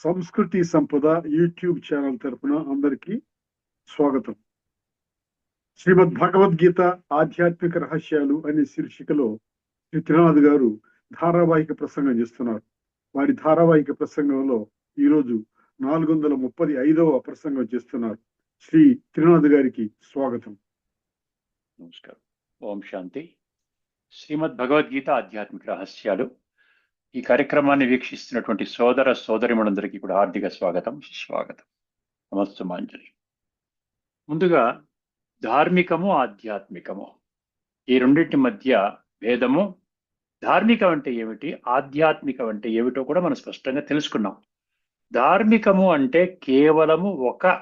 సంస్కృతి సంపద YouTube channel తరపున అందరికీ స్వాగతం. శ్రీమద్ భగవద్గీత ఆధ్యాత్మిక రహస్యాలు అనే శీర్షికలో శ్రీ త్రినాథ్ గారు ధారావాహిక ప్రసంగం చేస్తున్నారు. వారి ధారావాహిక ప్రసంగంలో ఈరోజు 435వ ప్రసంగం చేస్తున్నారు. శ్రీ త్రినాథ్ గారికి స్వాగతం. నమస్కారం. ఓం శాంతి. శ్రీమద్ భగవద్గీత ఆధ్యాత్మిక రహస్యాలు ఈ కార్యక్రమాన్ని వీక్షిస్తున్నటువంటి సోదర సోదరిమణులందరికీ కూడా హార్దిక స్వాగతం, సుస్వాగతం. నమస్తమాంజలి. ముందుగా ధార్మికము ఆధ్యాత్మికము ఈ రెండింటి మధ్య భేదము, ధార్మికం అంటే ఏమిటి, ఆధ్యాత్మికం అంటే ఏమిటో కూడా మనం స్పష్టంగా తెలుసుకున్నాం. ధార్మికము అంటే కేవలము ఒక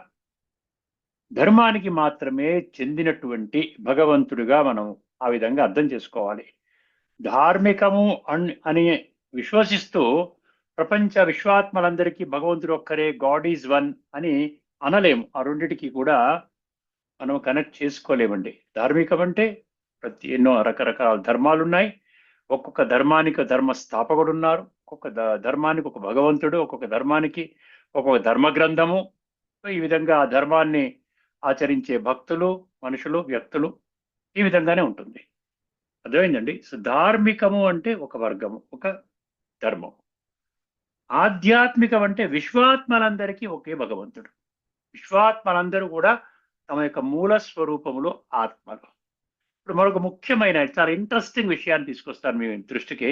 ధర్మానికి మాత్రమే చెందినటువంటి భగవంతుడిగా మనం ఆ విధంగా అర్థం చేసుకోవాలి. ధార్మికము అని విశ్వసిస్తూ ప్రపంచ విశ్వాత్మలందరికీ భగవంతుడు ఒక్కరే, గాడ్ ఈజ్ వన్ అని అనలేము. ఆ రెండిటికి కూడా మనం కనెక్ట్ చేసుకోలేమండి. ధార్మికం అంటే ఎన్నో రకరకాల ధర్మాలు ఉన్నాయి. ఒక్కొక్క ధర్మానికి ధర్మ స్థాపకుడు ఉన్నారు, ఒక్కొక్క ధర్మానికి ఒక భగవంతుడు, ఒక్కొక్క ధర్మానికి ఒక్కొక్క ధర్మ గ్రంథము. ఈ విధంగా ఆ ధర్మాన్ని ఆచరించే భక్తులు, మనుషులు, వ్యక్తులు ఈ విధంగానే ఉంటుంది. అర్థమైందండి. సో ధార్మికము అంటే ఒక వర్గము, ఒక ధర్మం. ఆధ్యాత్మికం అంటే విశ్వాత్మలందరికీ ఒకే భగవంతుడు. విశ్వాత్మలందరూ కూడా తమ యొక్క మూల స్వరూపములో ఆత్మలు. ఇప్పుడు మరొక ముఖ్యమైన చాలా ఇంట్రెస్టింగ్ విషయాన్ని తీసుకొస్తాను మీ దృష్టికి.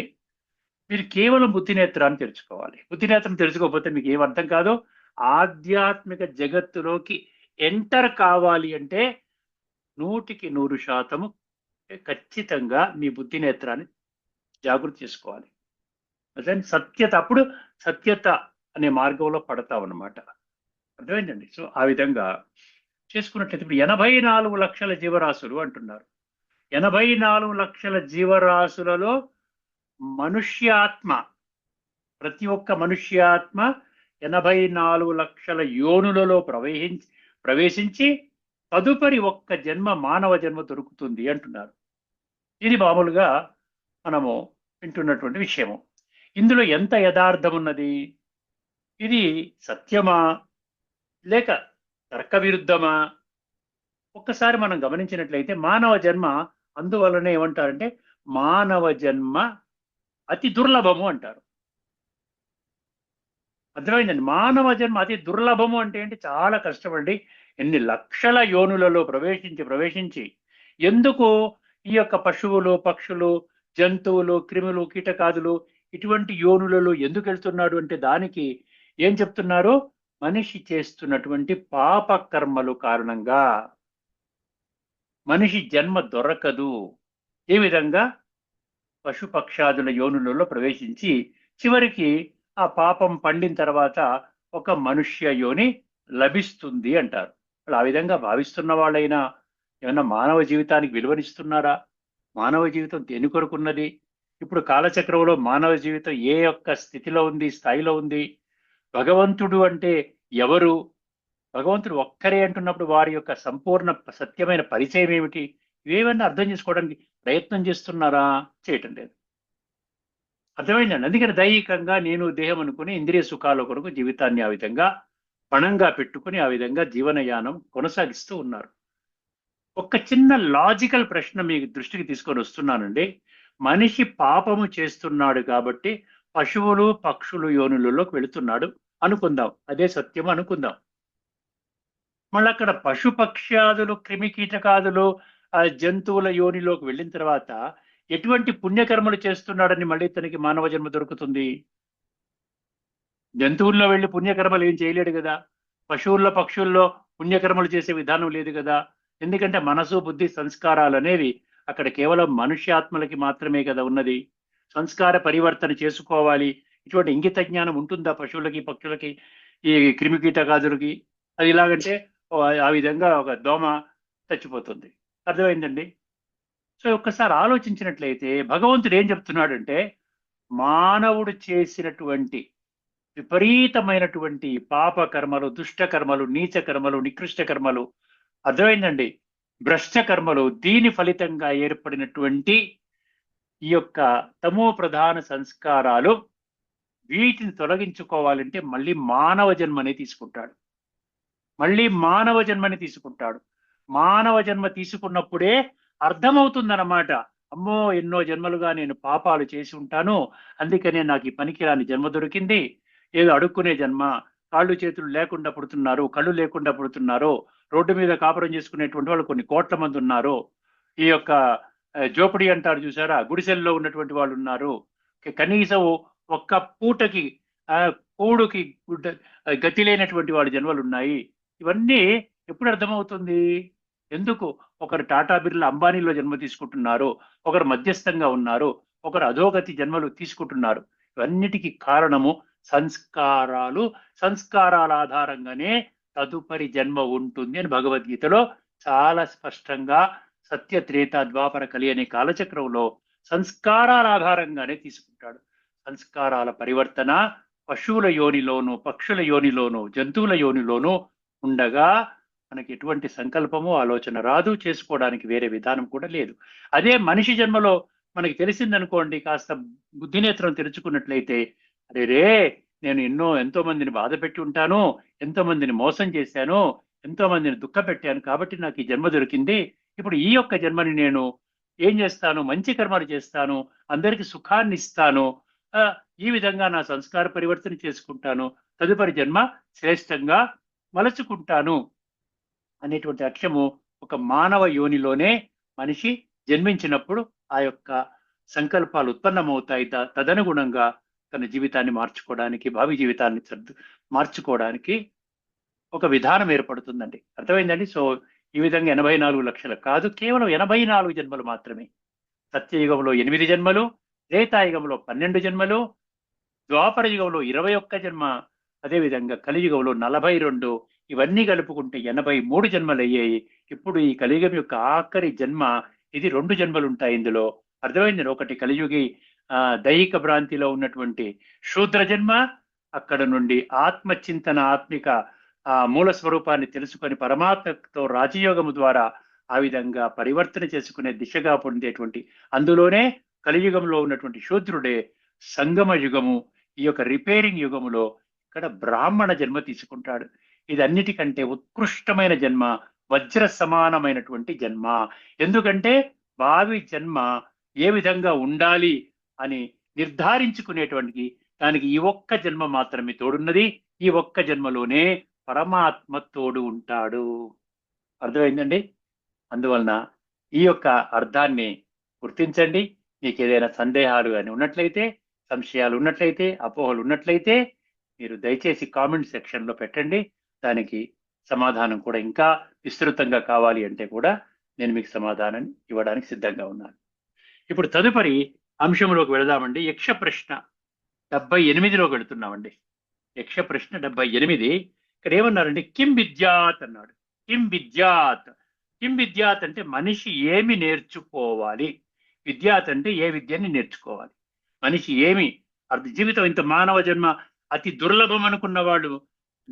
మీరు కేవలం బుద్ధినేత్రాన్ని తెరుచుకోవాలి. బుద్ధినేత్రం తెరుచుకోకపోతే మీకు ఏం అర్థం కాదు. ఆధ్యాత్మిక జగత్తులోకి ఎంటర్ కావాలి అంటే 100% ఖచ్చితంగా మీ బుద్ధి నేత్రాన్ని జాగృతి చేసుకోవాలి. అదే సత్యత, అప్పుడు సత్యత అనే మార్గంలో పడతామన్నమాట. అర్థమైందండి. సో ఆ విధంగా చేసుకున్నట్లయితే ఇప్పుడు 84 లక్షల జీవరాశులు అంటున్నారు. 84 లక్షల జీవరాశులలో మనుష్యాత్మ, ప్రతి ఒక్క మనుష్యాత్మ 84 లక్షల యోనులలో ప్రవేశించి తదుపరి ఒక్క జన్మ, మానవ జన్మ దొరుకుతుంది అంటున్నారు. ఇది మామూలుగా మనము వింటున్నటువంటి విషయము. ఇందులో ఎంత యథార్థం ఉన్నది? ఇది సత్యమా లేక తర్క విరుద్ధమా? ఒక్కసారి మనం గమనించినట్లయితే మానవ జన్మ అందువలన ఏమంటారంటే మానవ జన్మ అతి దుర్లభము అంటారు. అర్థమైందండి. మానవ జన్మ అతి దుర్లభము అంటే ఏంటి? చాలా కష్టపడి ఎన్ని లక్షల యోనులలో ప్రవేశించి ఎందుకు ఈ యొక్క పశువులు, పక్షులు, జంతువులు, క్రిములు, కీటకాదులు ఇటువంటి యోనులలో ఎందుకు వెళ్తున్నాడు అంటే దానికి ఏం చెప్తున్నారు? మనిషి చేస్తున్నటువంటి పాప కర్మలు కారణంగా మనిషి జన్మ దొరకదు. ఏ విధంగా? పశుపక్షాదుల యోనులలో ప్రవేశించి చివరికి ఆ పాపం పండిన తర్వాత ఒక మనుష్య యోని లభిస్తుంది అంటారు. ఆ విధంగా భావిస్తున్న వాళ్ళైనా ఏమన్నా మానవ జీవితానికి విలువనిస్తున్నారా? మానవ జీవితం దేని కొరకున్నది? ఇప్పుడు కాలచక్రంలో మానవ జీవితం ఏ యొక్క స్థితిలో ఉంది, స్థాయిలో ఉంది? భగవంతుడు అంటే ఎవరు? భగవంతుడు ఒక్కరే అంటున్నప్పుడు వారి యొక్క సంపూర్ణ సత్యమైన పరిచయం ఏమిటి? ఇవేమన్నా అర్థం చేసుకోవడానికి ప్రయత్నం చేస్తున్నారా? చేయటం లేదు. అర్థమైందండి. అందుకని దైహికంగా నేను దేహం అనుకుని ఇంద్రియ సుఖాల కొరకు జీవితాన్ని ఆ విధంగా పణంగా పెట్టుకుని ఆ విధంగా జీవనయానం కొనసాగిస్తూ ఉన్నారు. ఒక చిన్న లాజికల్ ప్రశ్న మీ దృష్టికి తీసుకొని వస్తున్నానండి. మనిషి పాపము చేస్తున్నాడు కాబట్టి పశువులు, పక్షులు యోనులలోకి వెళుతున్నాడు అనుకుందాం. అదే సత్యం అనుకుందాం. మళ్ళీ అక్కడ పశుపక్ష్యాదులు, క్రిమి కీటకాదులు, ఆ జంతువుల యోనిలోకి వెళ్ళిన తర్వాత ఎటువంటి పుణ్యకర్మలు చేస్తున్నాడని మళ్ళీ తనకి మానవ జన్మ దొరుకుతుంది? జంతువుల్లో వెళ్ళి పుణ్యకర్మలు ఏం చేయలేడు కదా. పశువుల్లో, పక్షుల్లో పుణ్యకర్మలు చేసే విధానం లేదు కదా. ఎందుకంటే మనసు, బుద్ధి, సంస్కారాలు అనేవి అక్కడ కేవలం మనుష్యాత్మలకి మాత్రమే కదా ఉన్నది. సంస్కార పరివర్తన చేసుకోవాలి. ఇటువంటి ఇంగిత జ్ఞానం ఉంటుందా పశువులకి, పక్షులకి, ఈ క్రిమి కీటకాదులకి? అది ఇలాగంటే ఆ విధంగా ఒక దోమ చచ్చిపోతుంది. అర్థమైందండి. సో ఒక్కసారి ఆలోచించినట్లయితే భగవంతుడు ఏం చెప్తున్నాడంటే మానవుడు చేసినటువంటి విపరీతమైనటువంటి పాప కర్మలు, దుష్ట కర్మలు, నీచ కర్మలు, నికృష్ట కర్మలు, అర్థమైందండి, భ్రష్ట కర్మలు, దీని ఫలితంగా ఏర్పడినటువంటి ఈ యొక్క తమో ప్రధాన సంస్కారాలు వీటిని తొలగించుకోవాలంటే మళ్ళీ మానవ జన్మనే తీసుకుంటాడు. మళ్ళీ మానవ జన్మని తీసుకుంటాడు. మానవ జన్మ తీసుకున్నప్పుడే అర్థమవుతుందన్నమాట. అమ్మో, ఎన్నో జన్మలుగా నేను పాపాలు చేసి ఉంటాను, అందుకనే నాకు ఈ పనికిరాని జన్మ దొరికింది. ఏదో అడుక్కునే జన్మ, కాళ్ళు చేతులు లేకుండా పుడుతున్నారు, కళ్ళు లేకుండా పుడుతున్నారు, రోడ్డు మీద కాపురం చేసుకునేటువంటి వాళ్ళు కొన్ని కోట్ల మంది ఉన్నారు. ఈ యొక్క జోపిడి అంటారు చూసారా, గుడిసెల్లో ఉన్నటువంటి వాళ్ళు ఉన్నారు. కనీసం ఒక్క పూటకి కూడుకి గతి లేనటువంటి వాళ్ళ జన్మలు ఉన్నాయి. ఇవన్నీ ఎప్పుడు అర్థమవుతుంది? ఎందుకు? ఒకరు టాటా బిర్లా అంబానీలో జన్మ తీసుకుంటున్నారు, ఒకరు మధ్యస్థంగా ఉన్నారు, ఒకరు అధోగతి జన్మలు తీసుకుంటున్నారు. ఇవన్నిటికీ కారణము సంస్కారాలు. సంస్కారాల ఆధారంగానే తదుపరి జన్మ ఉంటుంది అని భగవద్గీతలో చాలా స్పష్టంగా సత్య త్రేత ద్వాపర కలి అనే కాలచక్రంలో సంస్కారాల ఆధారంగానే తీసుకుంటాడు. సంస్కారాల పరివర్తన పశువుల యోనిలోను, పక్షుల యోనిలోను, జంతువుల యోనిలోను ఉండగా మనకి ఎటువంటి సంకల్పము ఆలోచన రాదు, చేసుకోవడానికి వేరే విధానం కూడా లేదు. అదే మనిషి జన్మలో మనకి తెలిసిందనుకోండి, కాస్త బుద్ధినేత్రం తెరుచుకున్నట్లయితే, అరే రే, నేను ఎంతో మందిని బాధ పెట్టి ఉంటాను, ఎంతో మందిని మోసం చేశాను, ఎంతో మందిని దుఃఖ పెట్టాను, కాబట్టి నాకు ఈ జన్మ దొరికింది. ఇప్పుడు ఈ యొక్క జన్మని నేను ఏం చేస్తాను? మంచి కర్మలు చేస్తాను, అందరికి సుఖాన్ని ఇస్తాను, ఈ విధంగా నా సంస్కార పరివర్తన చేసుకుంటాను, తదుపరి జన్మ శ్రేష్టంగా మలచుకుంటాను అనేటువంటి లక్ష్యము ఒక మానవ యోనిలోనే మనిషి జన్మించినప్పుడు ఆ యొక్క సంకల్పాలు ఉత్పన్నమవుతాయి. తదనుగుణంగా తన జీవితాన్ని మార్చుకోవడానికి, భావి జీవితాన్ని మార్చుకోవడానికి ఒక విధానం ఏర్పడుతుందండి. అర్థమైందండి? సో ఈ విధంగా 84 లక్షలు కాదు, కేవలం 84 జన్మలు మాత్రమే. సత్యయుగంలో 8 జన్మలు, త్రేతాయుగంలో 12 జన్మలు, ద్వాపర యుగంలో 21 జన్మ, అదేవిధంగా కలియుగంలో 42, ఇవన్నీ కలుపుకుంటే 83 జన్మలు అయ్యాయి. ఇప్పుడు ఈ కలియుగం యొక్క ఆఖరి జన్మ ఇది. 2 జన్మలు ఉంటాయి ఇందులో. అర్థమైంది? ఒకటి కలియుగి దైహిక భ్రాంతిలో ఉన్నటువంటి శూద్ర జన్మ, అక్కడ నుండి ఆత్మచింతన, ఆత్మిక మూల స్వరూపాన్ని తెలుసుకొని పరమాత్మతో రాజయోగము ద్వారా ఆ విధంగా పరివర్తన చేసుకునే దిశగా పొందేటువంటి, అందులోనే కలియుగంలో ఉన్నటువంటి శూద్రుడే సంగమ యుగము, ఈ యొక్క రిపేరింగ్ యుగములో ఇక్కడ బ్రాహ్మణ జన్మ తీసుకుంటాడు. ఇది అన్నిటికంటే ఉత్కృష్టమైన జన్మ, వజ్ర సమానమైనటువంటి జన్మ. ఎందుకంటే భావి జన్మ ఏ విధంగా ఉండాలి అని నిర్ధారించుకునేటువంటి దానికి ఈ ఒక్క జన్మ మాత్రమే తోడున్నది. ఈ ఒక్క జన్మలోనే పరమాత్మ తోడు ఉంటాడు. అర్థమైందండి? అందువలన ఈ యొక్క అర్థాన్ని గుర్తించండి. మీకు ఏదైనా సందేహాలు కానీ ఉన్నట్లయితే, సంశయాలు ఉన్నట్లయితే, అపోహలు ఉన్నట్లయితే మీరు దయచేసి కామెంట్ సెక్షన్లో పెట్టండి. దానికి సమాధానం కూడా ఇంకా విస్తృతంగా కావాలి అంటే కూడా నేను మీకు సమాధానం ఇవ్వడానికి సిద్ధంగా ఉన్నాను. ఇప్పుడు తదుపరి అంశంలోకి వెళదామండి. యక్ష ప్రశ్న 78లోకి వెళుతున్నామండి. యక్ష ప్రశ్న 78. ఇక్కడ ఏమన్నారండి? కిం విద్యాత్ అన్నాడు. కిం విద్యాత్. కిం విద్యాత్ అంటే మనిషి ఏమి నేర్చుకోవాలి? విద్యాత్ అంటే ఏ విద్యని నేర్చుకోవాలి? మనిషి ఏమి జీవితం ఇంత మానవ జన్మ అతి దుర్లభం అనుకున్న వాళ్ళు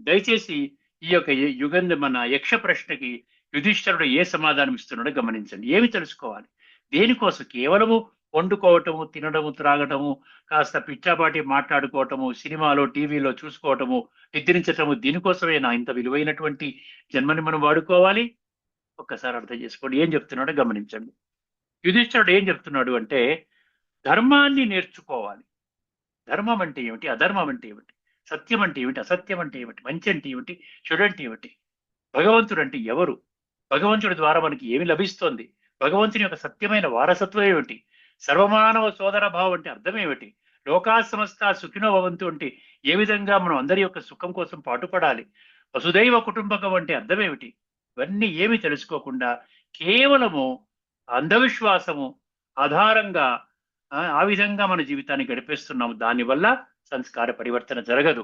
దయచేసి ఈ యొక్క మన యక్ష ప్రశ్నకి యుధిష్ఠరుడు ఏ సమాధానం ఇస్తున్నాడో గమనించండి. ఏమి తెలుసుకోవాలి? దేనికోసం? కేవలము వండుకోవటము, తినడము, త్రాగటము, కాస్త పిచ్చాపాటి మాట్లాడుకోవటము, సినిమాలో టీవీలో చూసుకోవటము, నిద్రించటము, దీనికోసమేనా ఇంత విలువైనటువంటి జన్మని మనం వాడుకోవాలి? ఒక్కసారి అర్థం చేసుకోండి. ఏం చెప్తున్నాడో గమనించండి. యుధిష్ఠరుడు ఏం చెప్తున్నాడు అంటే, ధర్మాన్ని నేర్చుకోవాలి. ధర్మం అంటే ఏమిటి? అధర్మం అంటే ఏమిటి? సత్యం అంటే ఏమిటి? అసత్యం అంటే ఏమిటి? మంచి అంటే ఏమిటి? చెడు అంటే ఏమిటి? భగవంతుడు అంటే ఎవరు? భగవంతుడి ద్వారా మనకి ఏమి లభిస్తోంది? భగవంతుని యొక్క సత్యమైన వారసత్వం ఏమిటి? సర్వమానవ సోదర భావం అంటే అర్థం ఏమిటి? లోకా సమస్త సుఖినో భవంతు అంటే ఏ విధంగా మనం అందరి యొక్క సుఖం కోసం పాటుపడాలి? వసుదైవ కుటుంబకం అంటే అర్థం ఏమిటి? ఇవన్నీ ఏమి తెలుసుకోకుండా కేవలము అంధవిశ్వాసము ఆధారంగా ఆ విధంగా మన జీవితాన్ని గడిపేస్తున్నాము. దానివల్ల సంస్కార పరివర్తన జరగదు.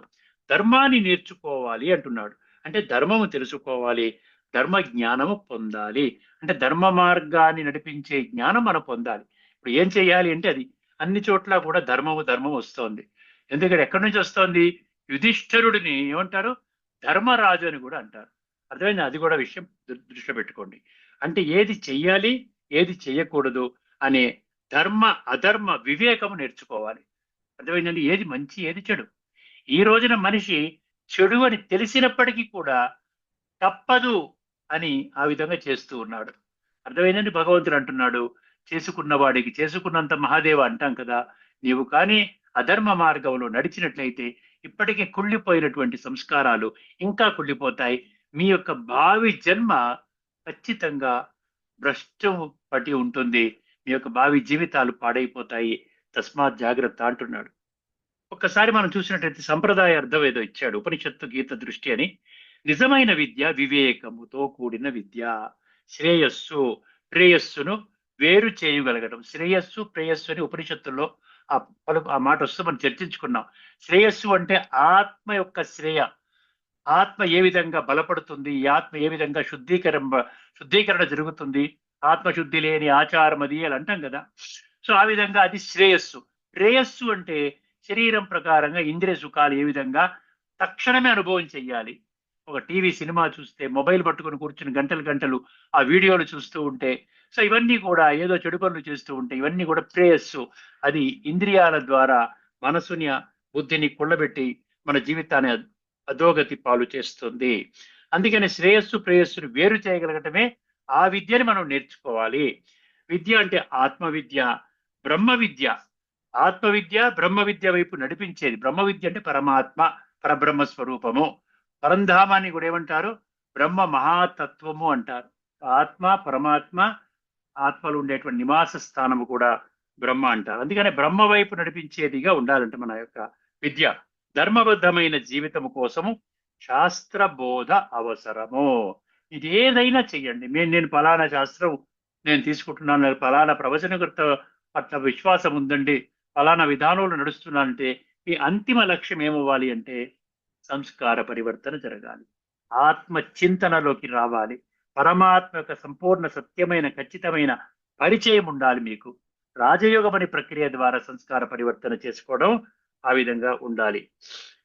ధర్మాన్ని నేర్చుకోవాలి అంటున్నాడు. అంటే ధర్మము తెలుసుకోవాలి, ధర్మ జ్ఞానము పొందాలి. అంటే ధర్మ మార్గాన్ని నడిపించే జ్ఞానం మనం పొందాలి. ఇప్పుడు ఏం చేయాలి అంటే, అది అన్ని చోట్ల కూడా ధర్మం వస్తోంది. ఎందుకంటే ఎక్కడి నుంచి వస్తోంది? యుధిష్ఠరుడిని ఏమంటారు? ధర్మరాజు అని కూడా అంటారు. అర్థమైంది? అది కూడా విషయం దృష్టిలో పెట్టుకోండి. అంటే ఏది చెయ్యాలి, ఏది చెయ్యకూడదు అనే ధర్మ అధర్మ వివేకము నేర్చుకోవాలి. అర్థమైందండి? ఏది మంచి ఏది చెడు. ఈ రోజున మనిషి చెడు అని తెలిసినప్పటికీ కూడా తప్పదు అని ఆ విధంగా చేస్తూ ఉన్నాడు. అర్థమైందండి? భగవంతుడు అంటున్నాడు, చేసుకున్న వాడికి చేసుకున్నంత మహాదేవ అంటాం కదా! నీవు కానీ అధర్మ మార్గంలో నడిచినట్లయితే ఇప్పటికే కుళ్ళిపోయినటువంటి సంస్కారాలు ఇంకా కుళ్ళిపోతాయి. మీ యొక్క భావి జన్మ ఖచ్చితంగా భ్రష్టం పట్టి ఉంటుంది. మీ యొక్క భావి జీవితాలు పాడైపోతాయి. తస్మాత్ జాగ్రత్త అంటున్నాడు. ఒక్కసారి మనం చూసినట్టయితే సంప్రదాయ అర్థం ఏదో ఇచ్చాడు. ఉపనిషత్తు గీత దృష్టి అని. నిజమైన విద్య వివేకముతో కూడిన విద్య. శ్రేయస్సు, ప్రేయస్సును వేరు చేయగలగడం. శ్రేయస్సు, ప్రేయస్సు అని ఉపనిషత్తుల్లో ఆ మాట వస్తూ మనం చర్చించుకున్నాం. శ్రేయస్సు అంటే ఆత్మ యొక్క శ్రేయ. ఆత్మ ఏ విధంగా బలపడుతుంది, ఈ ఆత్మ ఏ విధంగా శుద్ధీకరణ జరుగుతుంది, ఆత్మశుద్ధి లేని ఆచారం అది అని అంటాం కదా. సో ఆ విధంగా అది శ్రేయస్సు. ప్రేయస్సు అంటే శరీరం ప్రకారంగా ఇంద్రియ సుఖాలు ఏ విధంగా తక్షణమే అనుభవం చెయ్యాలి. ఒక టీవీ సినిమా చూస్తే, మొబైల్ పట్టుకొని కూర్చుని గంటలు గంటలు ఆ వీడియోలు చూస్తూ ఉంటే, సో ఇవన్నీ కూడా ఏదో చెడు పనులు చేస్తూ ఉంటే ఇవన్నీ కూడా ప్రేయస్సు. అది ఇంద్రియాల ద్వారా మనసుని బుద్ధిని కుళ్ళబెట్టి మన జీవితాన్ని అధోగతి పాలు చేస్తుంది. అందుకని శ్రేయస్సు ప్రేయస్సును వేరు చేయగలగటమే ఆ విద్యని మనం నేర్చుకోవాలి. విద్య అంటే ఆత్మ విద్య, బ్రహ్మ విద్య. ఆత్మ విద్య బ్రహ్మ విద్య వైపు నడిపించేది. బ్రహ్మ విద్య అంటే పరమాత్మ, పరబ్రహ్మ స్వరూపము. పరంధామాన్ని కూడా ఏమంటారు? బ్రహ్మ మహాతత్వము అంటారు. ఆత్మ, పరమాత్మ, ఆత్మలు ఉండేటువంటి నివాస స్థానము కూడా బ్రహ్మ అంటారు. అందుకనే బ్రహ్మ వైపు నడిపించేదిగా ఉండాలంటే మన యొక్క విద్య. ధర్మబద్ధమైన జీవితము కోసము శాస్త్ర బోధ అవసరము. ఇది ఏదైనా చెయ్యండి. నేను ఫలానా శాస్త్రం నేను తీసుకుంటున్నాను, ఫలానా ప్రవచనకర్త పట్ల విశ్వాసం ఉందండి, ఫలానా విధానంలో నడుస్తున్నానంటే ఈ అంతిమ లక్ష్యం ఏమవ్వాలి అంటే సంస్కార పరివర్తన జరగాలి. ఆత్మ చింతనలోకి రావాలి. పరమాత్మ యొక్క సంపూర్ణ సత్యమైన ఖచ్చితమైన పరిచయం ఉండాలి మీకు. రాజయోగం అనే ప్రక్రియ ద్వారా సంస్కార పరివర్తన చేసుకోవడం ఆ విధంగా ఉండాలి.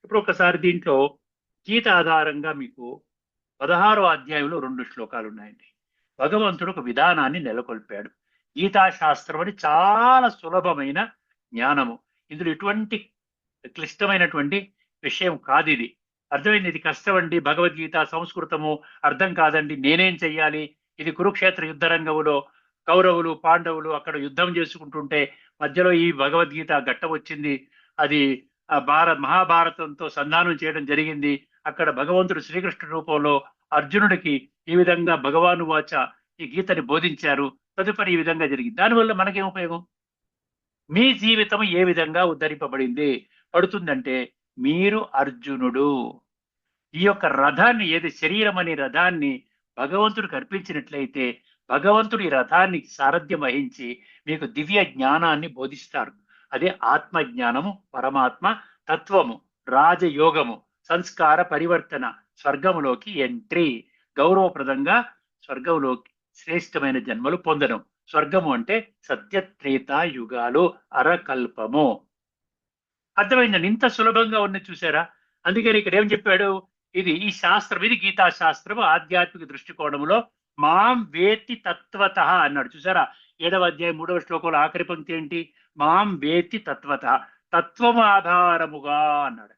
ఇప్పుడు ఒకసారి దీంట్లో గీత ఆధారంగా మీకు 16వ అధ్యాయంలో 2 శ్లోకాలు ఉన్నాయండి. భగవంతుడు ఒక విధానాన్ని నెలకొల్పాడు. గీతాశాస్త్రం అని చాలా సులభమైన జ్ఞానము. ఇందులో ఎటువంటి క్లిష్టమైనటువంటి విషయం కాదు ఇది. అర్థమైంది? ఇది కష్టం అండి, భగవద్గీత సంస్కృతము అర్థం కాదండి, నేనేం చెయ్యాలి? ఇది కురుక్షేత్ర యుద్ధ రంగంలో కౌరవులు పాండవులు అక్కడ యుద్ధం చేసుకుంటుంటే మధ్యలో ఈ భగవద్గీత ఘట్టం వచ్చింది. అది మహాభారతంతో సంధానం చేయడం జరిగింది. అక్కడ భగవంతుడు శ్రీకృష్ణ రూపంలో అర్జునుడికి ఈ విధంగా భగవాను వాచ ఈ గీతని బోధించారు. తదుపరి ఈ విధంగా జరిగింది. దానివల్ల మనకేం ఉపయోగం? మీ జీవితం ఏ విధంగా ఉద్ధరింపబడింది పడుతుందంటే మీరు అర్జునుడు. ఈ యొక్క రథాన్ని, ఏది శరీరం అనే రథాన్ని భగవంతుడికి అర్పించినట్లయితే భగవంతుడు ఈ రథాన్ని సారథ్యం వహించి మీకు దివ్య జ్ఞానాన్ని బోధిస్తారు. అదే ఆత్మ జ్ఞానము, పరమాత్మ తత్వము, రాజయోగము, సంస్కార పరివర్తన, స్వర్గములోకి ఎంట్రీ, గౌరవప్రదంగా స్వర్గంలోకి శ్రేష్టమైన జన్మలు పొందడం. స్వర్గము అంటే సత్యత్రేత యుగాలు అరకల్పము. అర్థమైందండి? ఇంత సులభంగా ఉన్నది చూసారా? అందుకని ఇక్కడ ఏం చెప్పాడు? ఈ శాస్త్రం, ఇది గీతా శాస్త్రము ఆధ్యాత్మిక దృష్టికోణంలో మాం వేత్తి తత్వత అన్నాడు. చూసారా? 7వ అధ్యాయం 3వ శ్లోకంలో ఆఖరి పంక్తి ఏంటి? మాం వేత్తి తత్వత, తత్వం ఆధారముగా అన్నాడు.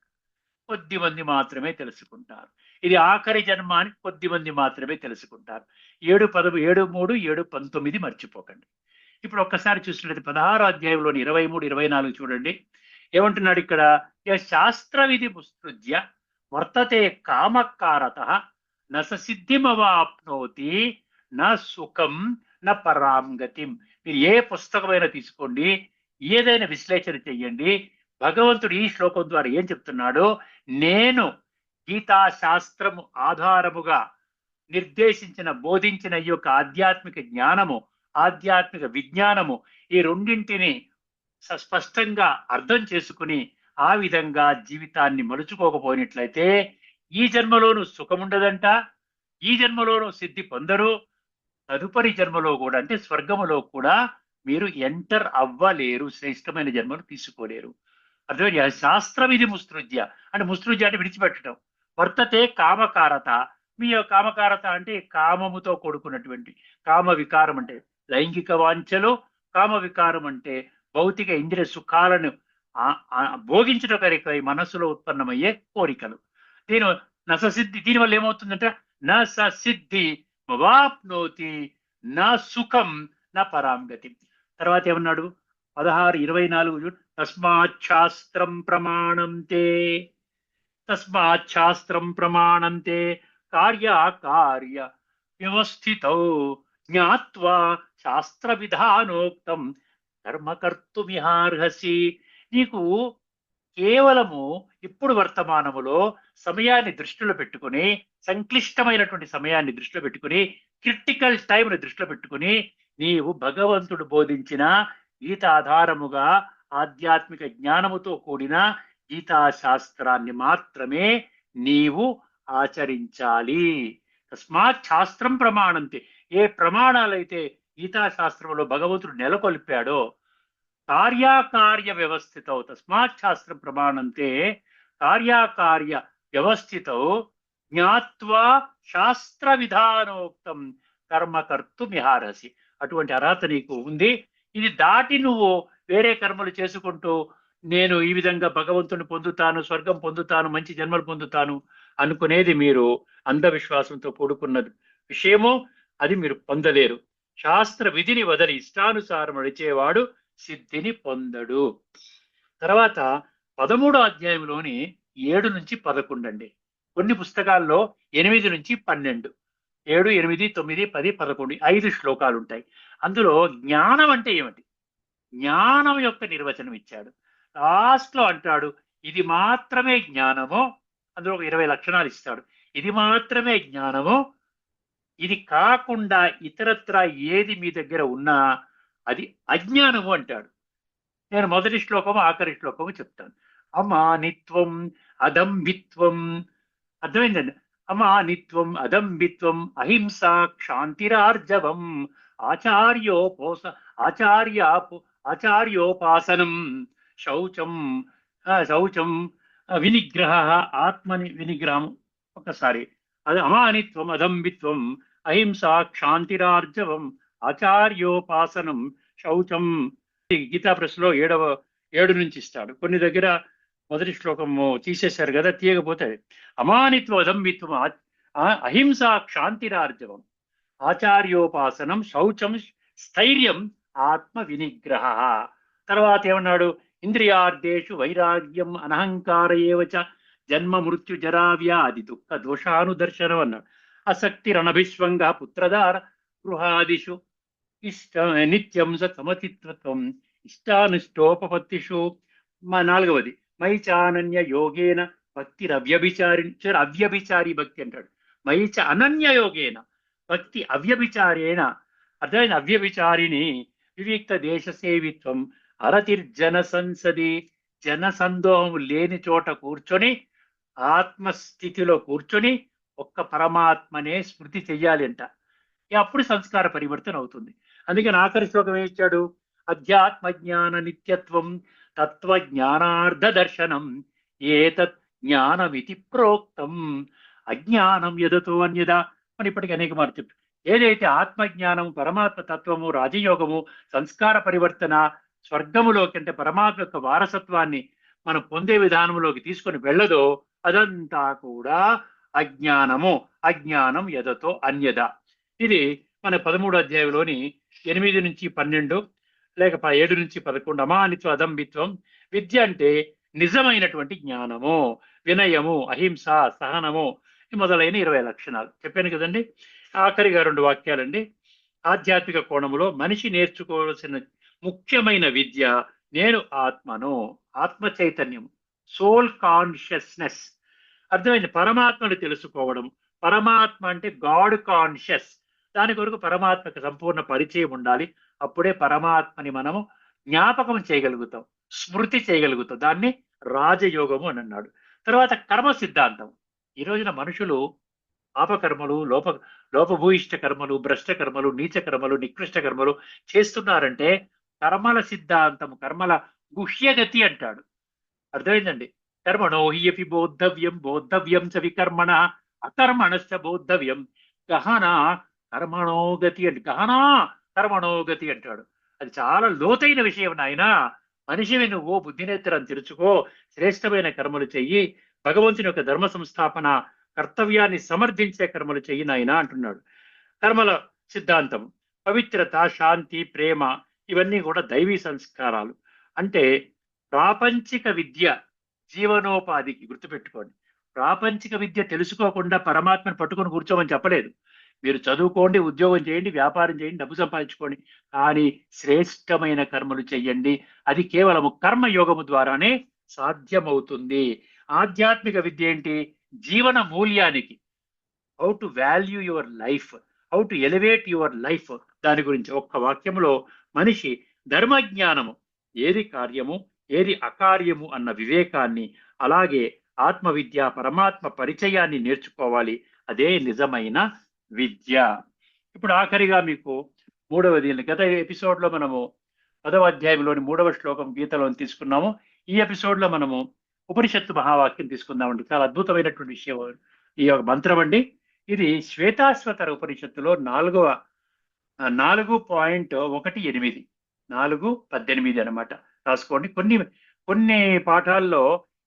కొద్ది మంది మాత్రమే తెలుసుకుంటారు. ఇది ఆఖరి జన్మ అని కొద్ది మంది మాత్రమే తెలుసుకుంటారు. 7:3, 7:19 మర్చిపోకండి. ఇప్పుడు ఒక్కసారి చూసినట్లయితే 16వ అధ్యాయంలోని 23, 24 చూడండి. ఏమంటున్నాడు ఇక్కడ? శాస్త్ర విధి ముత్సృజ్య వర్తతే కామకారత న సిద్ధిమవాప్నోతి నా సుఖం నా పరాంగతిం. మీరు ఏ పుస్తకమైనా తీసుకోండి, ఏదైనా విశ్లేషణ చెయ్యండి. భగవంతుడు ఈ శ్లోకం ద్వారా ఏం చెప్తున్నాడో, నేను గీతా శాస్త్రము ఆధారముగా నిర్దేశించిన బోధించిన ఈ యొక్క ఆధ్యాత్మిక జ్ఞానము, ఆధ్యాత్మిక విజ్ఞానము, ఈ రెండింటిని స్పష్టంగా అర్థం చేసుకుని ఆ విధంగా జీవితాన్ని మలుచుకోకపోయినట్లయితే ఈ జన్మలోనూ సుఖముండదంట, ఈ జన్మలోనూ సిద్ధి పొందరు, తదుపరి జన్మలో కూడా అంటే స్వర్గములో కూడా మీరు ఎంటర్ అవ్వలేరు, శ్రేష్టమైన జన్మను తీసుకోలేరు. అర్థమైంది? శాస్త్రం ఇది ముస్తృజ్య అంటే, ముస్తృజ్య అంటే విడిచిపెట్టడం. వర్తతే కామకారత, మీ కామకారత అంటే కామముతో కూడుకున్నటువంటి, కామ వికారం అంటే లైంగిక వాంఛలు, కామ వికారం అంటే భౌతిక ఇంద్రియ సుఖాలను భోగించుట కొరకై మనస్సులో ఉత్పన్నమయ్యే కోరికలు. దీని నససిద్ధి, దీనివల్ల ఏమవుతుందంటే నససిద్ధి వాప్నోతి నా సుఖం నా పరాంగతి. తర్వాత ఏమన్నాడు 16:24 చూడు. తస్మాత్ శాస్త్రం ప్రమాణంతే కార్య వ్యవస్థితౌ జ్ఞాత్వా శాస్త్ర విధానోక్తం కర్మ కర్తుమిహార్హసి. నీకు కేవలము ఇప్పుడు వర్తమానములో సమయాన్ని దృష్టిలో పెట్టుకుని, సంక్లిష్టమైనటువంటి సమయాన్ని దృష్టిలో పెట్టుకుని, క్రిటికల్ టైంని దృష్టిలో పెట్టుకుని నీవు భగవంతుడు బోధించిన గీత ఆధారముగా ఆధ్యాత్మిక జ్ఞానముతో కూడిన గీతా శాస్త్రాన్ని మాత్రమే నీవు ఆచరించాలి. తస్మాత్ శాస్త్రం ప్రమాణంతే. ఏ ప్రమాణాలైతే గీతా శాస్త్రంలో భగవంతుడు నెలకొల్పాడో కార్యాకార్య వ్యవస్థితౌ, తస్మాత్ శాస్త్రం ప్రమాణంతే కార్యాకార్య వ్యవస్థితౌ జ్ఞాత్వా శాస్త్ర విధానోక్తం కర్మ కర్తుమిహారసి. అటువంటి అర్హత నీకు ఉంది. ఇది దాటి నువ్వు వేరే కర్మలు చేసుకుంటూ నేను ఈ విధంగా భగవంతుని పొందుతాను, స్వర్గం పొందుతాను, మంచి జన్మలు పొందుతాను అనుకునేది మీరు అంధవిశ్వాసంతో కూడుకున్న విషయము. అది మీరు పొందలేరు. శాస్త్ర విధిని వదలి ఇష్టానుసారం నడిచేవాడు సిద్ధిని పొందడు. తర్వాత 13వ అధ్యాయంలోని 7 నుంచి 11 అండి. కొన్ని పుస్తకాల్లో 8 నుంచి 12, 7, 8, 9, 10, 11 5 శ్లోకాలు ఉంటాయి. అందులో జ్ఞానం అంటే ఏమిటి, జ్ఞానం యొక్క నిర్వచనం ఇచ్చాడు. లాస్ట్ లో అంటాడు ఇది మాత్రమే జ్ఞానము. అందులో ఒక 20 లక్షణాలు ఇస్తాడు. ఇది మాత్రమే జ్ఞానము, ఇది కాకుండా ఇతరత్రా ఏది మీ దగ్గర ఉన్నా అది అజ్ఞానము అంటాడు. నేను మొదటి శ్లోకము ఆఖరి శ్లోకము చెప్తాను. అమానిత్వం అదంభిత్వం. అర్థమైందండి? అమానిత్వం అదంభిత్వం అహింసా క్షాంతిరార్జవం ఆచార్యోపాసనం శౌచం వినిగ్రహ ఆత్మని వినిగ్రహం. ఒకసారి అది అమానిత్వం అదంభిత్వం అహింసా క్షాంతిరార్జవం ఆచార్యోపాసనం శౌచం. గీతా ప్రెస్లో 7 నుంచి ఇస్తాడు. కొన్ని దగ్గర మొదటి శ్లోకము తీసేశారు కదా, తీయకపోతే అమానిత్వం అదంభిత్వం అహింసా క్షాంతిరార్జవం ఆచార్యోపాసనం శౌచం స్థైర్యం ఆత్మ వినిగ్రహ. తర్వాత ఏమన్నాడు? ఇంద్రియార్థేషు వైరాగ్యం అనహంకార ఏవచ జన్మ మృత్యు జరా వ్యాధి దుఃఖ దోషానుదర్శనం అన్నాడు. అసక్తిరనభిస్వంగ పుత్రదార గృహాదిషు నిత్యం సమతిత్వం ఇష్టానిష్టోపపత్తిషు. 4వది మైచానన్య యోగేన అవ్యభిచారి భక్తి అంటాడు. మైచ అనన్య యోగేన భక్తి అవ్యభిచారేణ. అర్థమైన అవ్యభిచారిని వివిక్త దేశ సేవిత్వం అరతిర్జన సంసది. జన సందోహం లేని చోట కూర్చొని ఆత్మస్థితిలో కూర్చొని ఒక్క పరమాత్మనే స్మృతి చెయ్యాలి అంట. అప్పుడు సంస్కార పరివర్తన అవుతుంది. అందుకని ఆఖరి శ్లోకం ఏమిచ్చాడు? అధ్యాత్మ జ్ఞాన నిత్యత్వం తత్వజ్ఞానార్థ దర్శనం ఏతత్ జ్ఞానమితి ప్రోక్తం అజ్ఞానం యదతో అన్యదా. అని ఇప్పటికీ అనేక మార్లు చెప్పు. ఏదైతే ఆత్మజ్ఞానం, పరమాత్మ తత్వము, రాజయోగము, సంస్కార పరివర్తన, స్వర్గములోకి అంటే పరమాత్మ యొక్క వారసత్వాన్ని మనం పొందే విధానంలోకి తీసుకొని వెళ్ళదో అదంతా కూడా అజ్ఞానము. అజ్ఞానం యదతో అన్యద. ఇది మన 13వ అధ్యాయంలోని 8 నుంచి 12 లేక 7 నుంచి 11. అమానిత్వం అదంభిత్వం. విద్య అంటే నిజమైనటువంటి జ్ఞానము, వినయము, అహింస, సహనము మొదలైన 20 లక్షణాలు చెప్పాను కదండి. ఆఖరిగా 2 వాక్యాలండి. ఆధ్యాత్మిక కోణములో మనిషి నేర్చుకోవాల్సిన ముఖ్యమైన విద్య నేను ఆత్మను, ఆత్మ చైతన్యము, సోల్ కాన్షియస్నెస్. అర్థమైంది? పరమాత్మను తెలుసుకోవడం. పరమాత్మ అంటే గాడ్ కాన్షియస్. దాని కొరకు పరమాత్మకు సంపూర్ణ పరిచయం ఉండాలి. అప్పుడే పరమాత్మని మనము జ్ఞాపకం చేయగలుగుతాం, స్మృతి చేయగలుగుతాం. దాన్ని రాజయోగము అని అన్నాడు. తర్వాత కర్మ సిద్ధాంతం. ఈ రోజున మనుషులు పాపకర్మలు, లోపభూయిష్ట కర్మలు, భ్రష్ట కర్మలు, నీచ కర్మలు, నికృష్ట కర్మలు చేస్తున్నారంటే కర్మల సిద్ధాంతం, కర్మల గుహ్యగతి అంటాడు. అర్థమైందండి? కర్మణో హ్యపి బోద్ధవ్యం చ వికర్మణ అకర్మణశ్చ బోద్ధవ్యం గహన కర్మణోగతి అండి. గహనా కర్మణోగతి అంటాడు. అది చాలా లోతైన విషయం నాయన. మనిషివి నువ్వు బుద్ధినేత్రం తెరుచుకో, శ్రేష్టమైన కర్మలు చెయ్యి, భగవంతుని యొక్క ధర్మ సంస్థాపన కర్తవ్యాన్ని సమర్థించే కర్మలు చెయ్యి నాయనా అంటున్నాడు. కర్మల సిద్ధాంతం పవిత్రత, శాంతి, ప్రేమ ఇవన్నీ కూడా దైవీ సంస్కారాలు. అంటే ప్రాపంచిక విద్య జీవనోపాధికి, గుర్తుపెట్టుకోండి. ప్రాపంచిక విద్య తెలుసుకోకుండా పరమాత్మను పట్టుకొని కూర్చోమని చెప్పలేదు. మీరు చదువుకోండి, ఉద్యోగం చేయండి, వ్యాపారం చేయండి, డబ్బు సంపాదించుకోండి, కానీ శ్రేష్టమైన కర్మలు చెయ్యండి. అది కేవలము కర్మయోగము ద్వారానే సాధ్యమవుతుంది. ఆధ్యాత్మిక విద్య ఏంటి? జీవన మూల్యానికి, how to value your life, how to elevate your life, దాని గురించి ఒక్క వాక్యంలో మనిషి ధర్మజ్ఞానము, ఏది కార్యము ఏది అకార్యము అన్న వివేకాన్ని, అలాగే ఆత్మ విద్య, పరమాత్మ పరిచయాన్ని నేర్చుకోవాలి. అదే నిజమైన విద్య. ఇప్పుడు ఆఖరిగా మీకు మూడవది, గత ఎపిసోడ్ లో మనము 10వ అధ్యాయంలోని 3వ శ్లోకం గీతలోని తీసుకున్నాము. ఈ ఎపిసోడ్ లో మనము ఉపనిషత్తు మహావాక్యం తీసుకుందామండి. చాలా అద్భుతమైనటువంటి విషయం ఈ యొక్క మంత్రం అండి. ఇది శ్వేతాశ్వతర ఉపనిషత్తులో 4.18 4:18 అనమాట. రాసుకోండి. కొన్ని పాఠాల్లో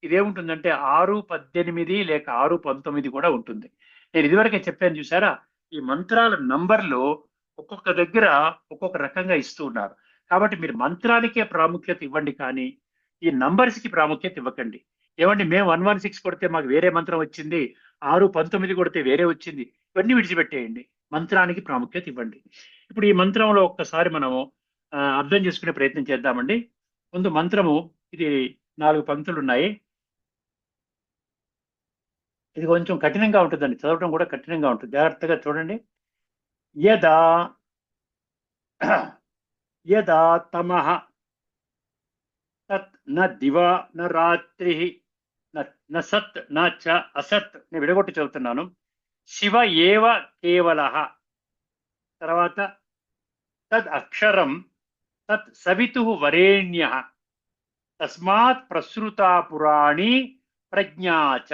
ఇదేముంటుందంటే 6:18 లేక 6:19 కూడా ఉంటుంది. నేను ఇదివరకే చెప్పాను చూసారా, ఈ మంత్రాల నంబర్లు ఒక్కొక్క దగ్గర ఒక్కొక్క రకంగా ఇస్తూ ఉన్నారు. కాబట్టి మీరు మంత్రానికే ప్రాముఖ్యత ఇవ్వండి, కానీ ఈ నంబర్స్ కి ప్రాముఖ్యత ఇవ్వకండి. ఏమండి, మేము 116 కొడితే మాకు వేరే మంత్రం వచ్చింది, 6:19 కొడితే వేరే వచ్చింది, ఇవన్నీ విడిచిపెట్టేయండి. మంత్రానికి ప్రాముఖ్యత ఇవ్వండి. ఇప్పుడు ఈ మంత్రంలో ఒక్కసారి మనము అర్థం చేసుకునే ప్రయత్నం చేద్దామండి. ముందు మంత్రము, ఇది 4 పంక్తులు ఉన్నాయి. ఇది కొంచెం కఠినంగా ఉంటుందండి, చదవడం కూడా కఠినంగా ఉంటుంది. జాగ్రత్తగా చూడండి. యదా యదా తమః తత్ న దివా న రాత్రి న సత్ న చ అసత్. నేను విడగొట్టి చదువుతున్నాను. శివ ఏవ కేవలః, తర్వాత తద్ అక్షరం తత్ సవితుః వరేణ్యః తస్మాత్ ప్రసృతా పురాణి ప్రజ్ఞాచ.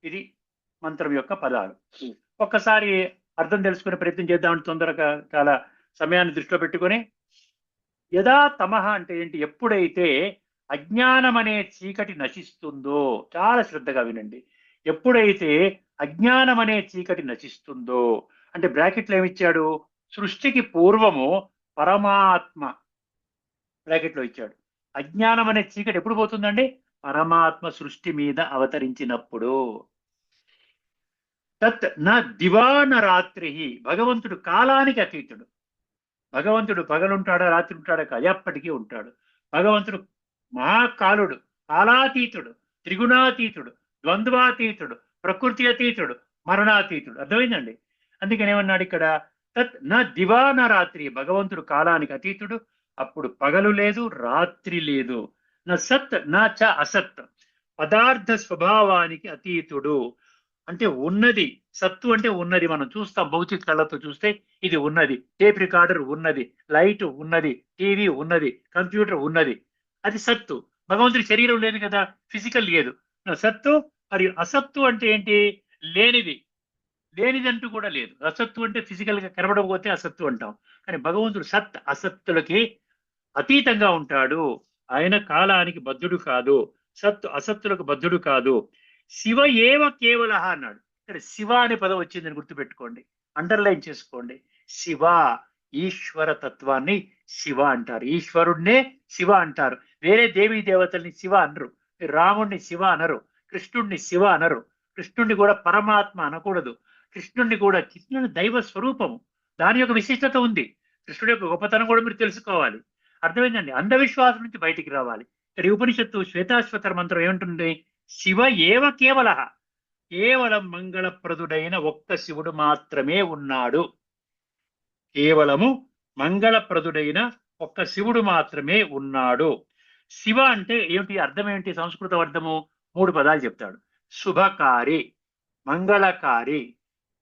ఇది మంత్రం యొక్క పదాలు. ఒక్కసారి అర్థం తెలుసుకునే ప్రయత్నం చేద్దామని తొందరగా, చాలా సమయాన్ని దృష్టిలో పెట్టుకొని. యదా తమః అంటే ఏంటి? ఎప్పుడైతే అజ్ఞానం అనే చీకటి నశిస్తుందో, చాలా శ్రద్ధగా వినండి. ఎప్పుడైతే అజ్ఞానం అనే చీకటి నశిస్తుందో, అంటే బ్రాకెట్లో ఏమిచ్చాడు? సృష్టికి పూర్వము పరమాత్మ బ్రాకెట్లో ఇచ్చాడు. అజ్ఞానం అనే చీకటి ఎప్పుడు పోతుందండి? పరమాత్మ సృష్టి మీద అవతరించినప్పుడు. తత్ న దివాన రాత్రి, భగవంతుడు కాలానికి అతీతుడు. భగవంతుడు పగలుంటాడా రాత్రి ఉంటాడా కాదు, ఎప్పటికీ ఉంటాడు. భగవంతుడు మహాకాలుడు, కాలాతీతుడు, త్రిగుణాతీతుడు, ద్వంద్వాతీతుడు, ప్రకృతి అతీతుడు, మరణాతీతుడు. అర్థమైందండి? అందుకని ఏమన్నాడు ఇక్కడ? తత్ న దివాన రాత్రి, భగవంతుడు కాలానికి అతీతుడు, అప్పుడు పగలు లేదు, రాత్రి లేదు. నా సత్ నా చ అసత్, పదార్థ స్వభావానికి అతీతుడు. అంటే ఉన్నది, సత్తు అంటే ఉన్నది. మనం చూస్తాం భౌతిక కళ్ళతో చూస్తే ఇది ఉన్నది, టేప్ రికార్డర్ ఉన్నది, లైట్ ఉన్నది, టీవీ ఉన్నది, కంప్యూటర్ ఉన్నది, అది సత్తు. భగవంతుడి శరీరం లేదు కదా, ఫిజికల్ లేదు. సత్తు. మరియు అసత్తు అంటే ఏంటి? లేనిది. లేనిదంటూ కూడా లేదు. అసత్తు అంటే ఫిజికల్ గా కనబడకపోతే అసత్తు అంటాం. కానీ భగవంతుడు సత్ అసత్తులకి అతీతంగా ఉంటాడు. ఆయన కాలానికి బద్ధుడు కాదు, సత్తు అసత్తులకు బద్ధుడు కాదు. శివ ఏవ కేవల అన్నాడు. ఇక్కడ శివ అనే పదం వచ్చిందని గుర్తుపెట్టుకోండి, అండర్లైన్ చేసుకోండి. శివ, ఈశ్వర తత్వాన్ని శివ అంటారు. ఈశ్వరుణ్ణే శివ అంటారు. వేరే దేవీ దేవతల్ని శివ అనరు. రాముణ్ణి శివ అనరు, కృష్ణుణ్ణి శివ అనరు. కృష్ణుణ్ణి కూడా పరమాత్మ అనకూడదు. కృష్ణుణ్ణి కూడా, కృష్ణుని దైవ స్వరూపము, దాని యొక్క విశిష్టత ఉంది. కృష్ణుడి యొక్క గొప్పతనం కూడా మీరు తెలుసుకోవాలి. అర్థమైందండి? అంధవిశ్వాసం నుంచి బయటికి రావాలి. ఇక్కడ ఈ ఉపనిషత్తు శ్వేతాశ్వతర మంత్రం ఏముంటుంది? శివ ఏవ కేవల, కేవలం మంగళప్రదుడైన ఒక్క శివుడు మాత్రమే ఉన్నాడు. కేవలము మంగళప్రదుడైన ఒక్క శివుడు మాత్రమే ఉన్నాడు. శివ అంటే ఏమిటి? అర్థం ఏమిటి? సంస్కృత అర్థము 3 పదాలు చెప్తాడు. శుభకారి, మంగళకారి,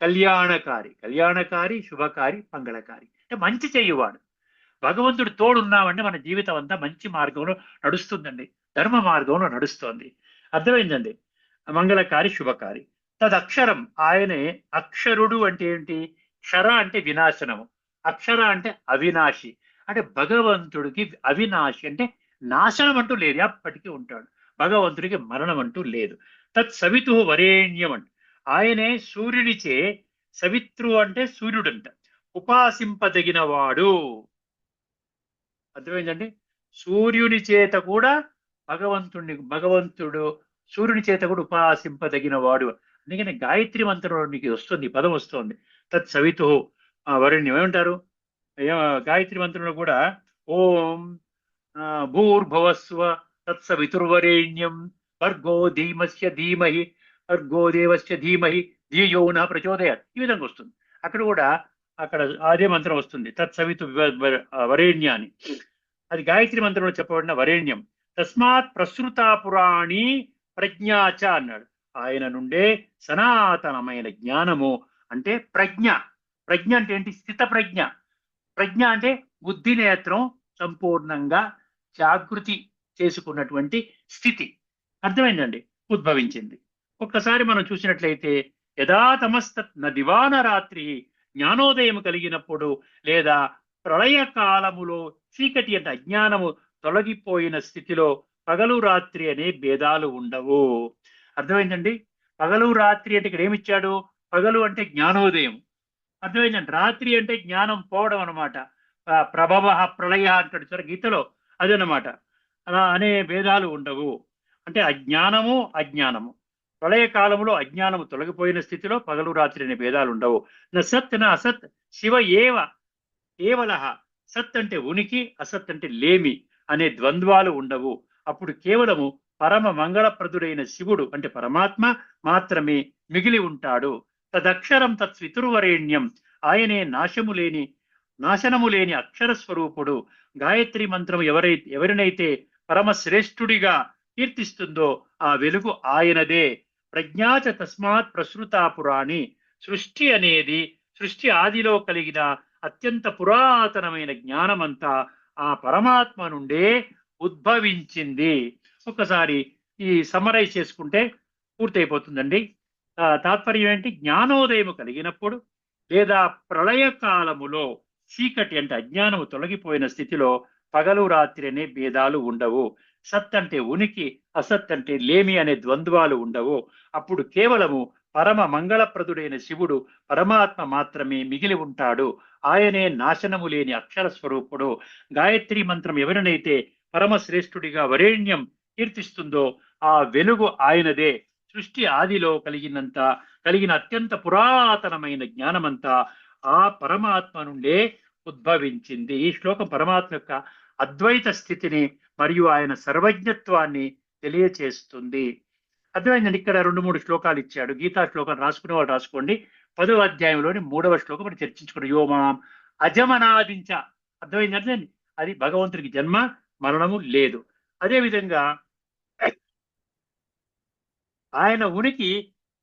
కళ్యాణకారి. కళ్యాణకారి, శుభకారి, మంగళకారి అంటే మంచి చేయువాడు. భగవంతుడు తోడున్నామంటే మన జీవితం అంతా మంచి మార్గంలో నడుస్తుందండి, ధర్మ మార్గంలో నడుస్తోంది. అర్థమైందండి? మంగళకారి, శుభకారి. తదక్షరం, ఆయనే అక్షరుడు. అంటే ఏంటి? క్షర అంటే వినాశనము, అక్షర అంటే అవినాశి. అంటే భగవంతుడికి అవినాశి అంటే నాశనం అంటూ లేదు, ఎప్పటికీ ఉంటాడు. భగవంతుడికి మరణం అంటూ లేదు. తత్ సవితు వరేణ్యం అంట, ఆయనే సూర్యునిచే, సవిత్రు అంటే సూర్యుడంట, ఉపాసింపదగిన వాడు. అర్థమైందండి? సూర్యుని చేత కూడా భగవంతుడు సూర్యుని చేత కూడా ఉపాసింపదగిన వాడు. అందుకని గాయత్రి మంత్రంలో మీకు వస్తుంది, ఈ పదం వస్తుంది, తత్ సవితు వరుణ్యం. ఏమంటారు గాయత్రి మంత్రంలో కూడా? ఓం భూర్భువస్వ తత్సవితుర్వరేణ్యం భర్గో ధీమస్య ధీమహి భర్గో దేవస్య ధీమహి ధియో నః ప్రచోదయాత్, ఈ విధంగా వస్తుంది. అక్కడ కూడా అక్కడ అదే మంత్రం వస్తుంది, తత్సవితు వరేణ్య అని. అది గాయత్రి మంత్రంలో చెప్పబడిన వరేణ్యం. తస్మాత్ ప్రసృత పురాణి ప్రజ్ఞాచ అన్నాడు. ఆయన నుండే సనాతనమైన జ్ఞానము అంటే ప్రజ్ఞ. ప్రజ్ఞ అంటే ఏంటి? స్థిత ప్రజ్ఞ. ప్రజ్ఞ అంటే బుద్ధి నేత్రం సంపూర్ణంగా జాగృతి చేసుకున్నటువంటి స్థితి. అర్థమైందండి? ఉద్భవించింది. ఒక్కసారి మనం చూసినట్లయితే యదా తమస్తత్ న దివాన రాత్రి, జ్ఞానోదయం కలిగినప్పుడు లేదా ప్రళయ కాలములో చీకటి అంటే అజ్ఞానము తొలగిపోయిన స్థితిలో పగలు రాత్రి అనే భేదాలు ఉండవు. అర్థమైందండి? పగలు రాత్రి అంటే ఇక్కడ ఏమిచ్చాడు? పగలు అంటే జ్ఞానోదయం, అర్థమైందండి? రాత్రి అంటే జ్ఞానం పోవడం అనమాట. ప్రభవ ప్రళయ అంటాడు సార్ గీతలో, అదనమాట. అలా అనే భేదాలు ఉండవు. అంటే అజ్ఞానము అజ్ఞానము, ప్రళయ కాలంలో అజ్ఞానము తొలగిపోయిన స్థితిలో పగలు రాత్రి అనే భేదాలు ఉండవు. నా సత్ నా అసత్ శివ ఏవ కేవలః, సత్ అంటే ఉనికి, అసత్ అంటే లేమి అనే ద్వంద్వాలు ఉండవు. అప్పుడు కేవలము పరమ మంగళప్రదుడైన శివుడు అంటే పరమాత్మ మాత్రమే మిగిలి ఉంటాడు. తదక్షరం తత్స్వితుర్వరేణ్యం, ఆయనే నాశనము లేని అక్షర స్వరూపుడు. గాయత్రి మంత్రం ఎవరినైతే పరమశ్రేష్ఠుడిగా కీర్తిస్తుందో ఆ వెలుగు ఆయనదే. ప్రజ్ఞాచ తస్మాత్ ప్రసృతా పురాణి, సృష్టి ఆదిలో కలిగిన అత్యంత పురాతనమైన జ్ఞానమంతా ఆ పరమాత్మ నుండే ఉద్భవించింది. ఒకసారి ఈ సమరైజ్ చేసుకుంటే పూర్తయిపోతుందండి. తాత్పర్యం ఏంటి? జ్ఞానోదయము కలిగినప్పుడు లేదా ప్రళయ కాలములో చీకటి అంటే అజ్ఞానము తొలగిపోయిన స్థితిలో పగలు రాత్రి అనే భేదాలు ఉండవు. సత్ అంటే ఉనికి, అసత్ అంటే లేమి అనే ద్వంద్వాలు ఉండవు. అప్పుడు కేవలము పరమ మంగళప్రదుడైన శివుడు పరమాత్మ మాత్రమే మిగిలి ఉంటాడు. ఆయనే నాశనము లేని అక్షర స్వరూపుడు. గాయత్రి మంత్రం ఎవరినైతే పరమశ్రేష్ఠుడిగా వరేణ్యం కీర్తిస్తుందో ఆ వెలుగు ఆయనదే. సృష్టి ఆదిలో కలిగిన అత్యంత పురాతనమైన జ్ఞానమంతా ఆ పరమాత్మ నుండే ఉద్భవించింది. ఈ శ్లోకం పరమాత్మ యొక్క అద్వైత స్థితిని మరియు ఆయన సర్వజ్ఞత్వాన్ని తెలియచేస్తుంది. అర్థమైందండి? ఇక్కడ 2-3 శ్లోకాలు ఇచ్చాడు. గీతా శ్లోకం రాసుకునే వాళ్ళు రాసుకోండి. 10వ అధ్యాయంలోని 3వ శ్లోకం మనం చర్చించుకున్నాం. యోమాం అజమనాదించ. అర్థమైందంటే అది భగవంతుడికి జన్మ మరణము లేదు. అదేవిధంగా ఆయన ఉనికి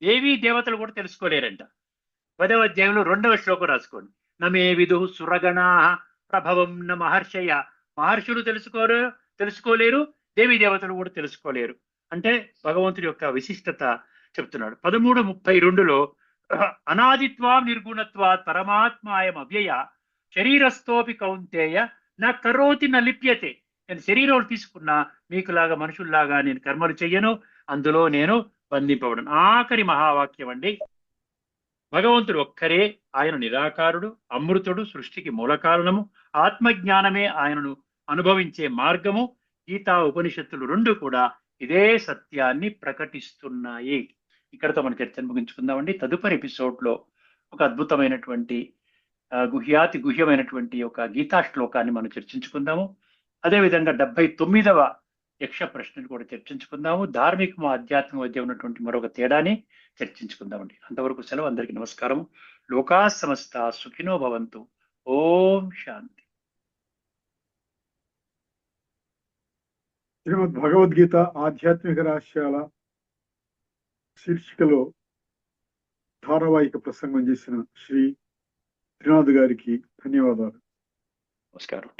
దేవీ దేవతలు కూడా తెలుసుకోలేరంట. 10వ అధ్యాయంలో 2వ శ్లోకం రాసుకోండి. నమే విదు సురగణా ప్రభవం న మహర్షయ, మహర్షులు తెలుసుకోలేరు, దేవీ దేవతలు కూడా తెలుసుకోలేరు. అంటే భగవంతుడి యొక్క విశిష్టత చెప్తున్నాడు. 13:32లో అనాదిత్వం నిర్గుణత్వాత్ పరమాత్మాయం అవ్యయ శరీరస్థోపి కౌంతేయ నా కరోతి న లిప్యతే. నేను శరీరం తీసుకున్నా మీకులాగా మనుషుల్లాగా నేను కర్మలు చెయ్యను, అందులో నేను బంధింపబడను. ఆఖరి మహావాక్యం అండి. భగవంతుడు ఒక్కరే, ఆయన నిరాకారుడు, అమృతుడు, సృష్టికి మూల కారణము, ఆత్మజ్ఞానమే ఆయనను అనుభవించే మార్గము. గీతా ఉపనిషత్తులు 2 కూడా ఇదే సత్యాన్ని ప్రకటిస్తున్నాయి. ఇక్కడతో మన చర్చను ముగించుకుందామండి. తదుపరి ఎపిసోడ్ లో ఒక అద్భుతమైనటువంటి గుహ్యమైనటువంటి ఒక గీతా శ్లోకాన్ని మనం చర్చించుకుందాము. అదేవిధంగా 79వ యక్ష ప్రశ్నను కూడా చర్చించుకుందాము. ధార్మికము ఆధ్యాత్మిక మధ్య ఉన్నటువంటి మరొక తేడాని చర్చించుకుందామండి. అంతవరకు సెలవు. అందరికీ నమస్కారం. లోకా సమస్త సుఖినో భవంతు. ఓం శాంతి. శ్రీమద్ భగవద్గీత ఆధ్యాత్మిక రహస్యాల శీర్షికలో ధారావాహిక ప్రసంగం చేసిన శ్రీ త్రినాథ్ గారికి ధన్యవాదాలు. నమస్కారం.